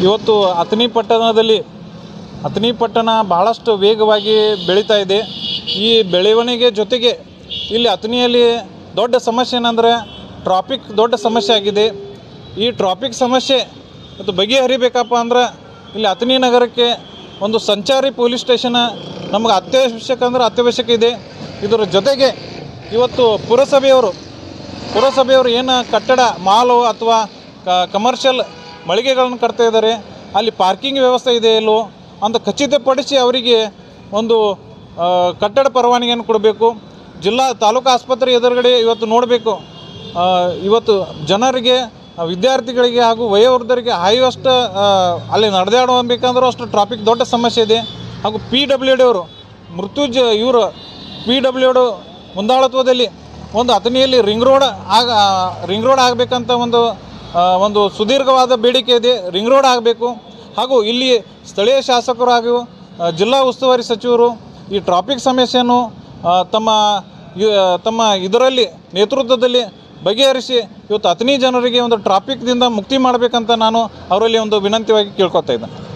ಇವತ್ತು ಅಥಣಿ ಪಟ್ಟಣ ಬಹಳಷ್ಟು ವೇಗವಾಗಿ ಬೆಳೀತಾ ಇದೆ. ಈ ಬೆಳವಣಿಗೆ ಜೊತೆಗೆ ಇಲ್ಲಿ ಅಥಣಿಯಲ್ಲಿ ದೊಡ್ಡ ಸಮಸ್ಯೆ ಏನಂದರೆ ಟ್ರಾಫಿಕ್ ದೊಡ್ಡ ಸಮಸ್ಯೆ ಆಗಿದೆ. ಈ ಟ್ರಾಫಿಕ್ ಸಮಸ್ಯೆ ಮತ್ತು ಬಗೆಹರಿಬೇಕಪ್ಪ ಅಂದ್ರೆ ಇಲ್ಲಿ ಅಥಣಿ ನಗರಕ್ಕೆ ಒಂದು ಸಂಚಾರಿ ಪೊಲೀಸ್ ಸ್ಟೇಷನ್ ನಮಗೆ ಅತ್ಯವಶ್ಯಕ ಇದೆ. ಇದರ ಜೊತೆಗೆ ಇವತ್ತು ಪುರಸಭೆಯವರು ಏನು ಕಟ್ಟಡ ಮಾಲು ಅಥವಾ ಕಮರ್ಷಿಯಲ್ ಮಳಿಗೆಗಳನ್ನು ಕಟ್ತಾ ಇದ್ದಾರೆ, ಅಲ್ಲಿ ಪಾರ್ಕಿಂಗ್ ವ್ಯವಸ್ಥೆ ಇದೆ ಇಲ್ಲೋ ಅಂತ ಖಚಿತಪಡಿಸಿ ಅವರಿಗೆ ಒಂದು ಕಟ್ಟಡ ಪರವಾನಗಿಯನ್ನು ಕೊಡಬೇಕು. ತಾಲೂಕು ಆಸ್ಪತ್ರೆ ಎದುರುಗಡೆ ಇವತ್ತು ನೋಡಬೇಕು, ಇವತ್ತು ಜನರಿಗೆ, ವಿದ್ಯಾರ್ಥಿಗಳಿಗೆ ಹಾಗೂ ವಯೋವೃದ್ಧರಿಗೆ ಹಾಯುವಷ್ಟು ಅಲ್ಲಿ ನಡೆದಾಡಬೇಕಂದ್ರೂ ಅಷ್ಟು ಟ್ರಾಫಿಕ್ ದೊಡ್ಡ ಸಮಸ್ಯೆ ಇದೆ. ಹಾಗೂ PWD ಅವರು PWD ಮುಂದಾಳತ್ವದಲ್ಲಿ ಒಂದು ಅಥಣಿಯಲ್ಲಿ ರಿಂಗ್ ರೋಡ್ ಆಗಬೇಕಂತ ಒಂದು ಸುದೀರ್ಘವಾದ ಬೇಡಿಕೆ ಇದೆ. ರಿಂಗ್ ರೋಡ್ ಆಗಬೇಕು. ಹಾಗೂ ಇಲ್ಲಿ ಸ್ಥಳೀಯ ಶಾಸಕರು ಹಾಗೂ ಜಿಲ್ಲಾ ಉಸ್ತುವಾರಿ ಸಚಿವರು ಈ ಟ್ರಾಫಿಕ್ ಸಮಸ್ಯೆಯನ್ನು ತಮ್ಮ ಇದರಲ್ಲಿ ನೇತೃತ್ವದಲ್ಲಿ ಬಗೆಹರಿಸಿ ಇವತ್ತು ಅಥಣಿ ಜನರಿಗೆ ಒಂದು ಟ್ರಾಫಿಕ್ದಿಂದ ಮುಕ್ತಿ ಮಾಡಬೇಕಂತ ನಾನು ಅವರಲ್ಲಿ ಒಂದು ವಿನಂತಿಯಾಗಿ ಕೇಳ್ಕೊತಾ ಇದ್ದೇನೆ.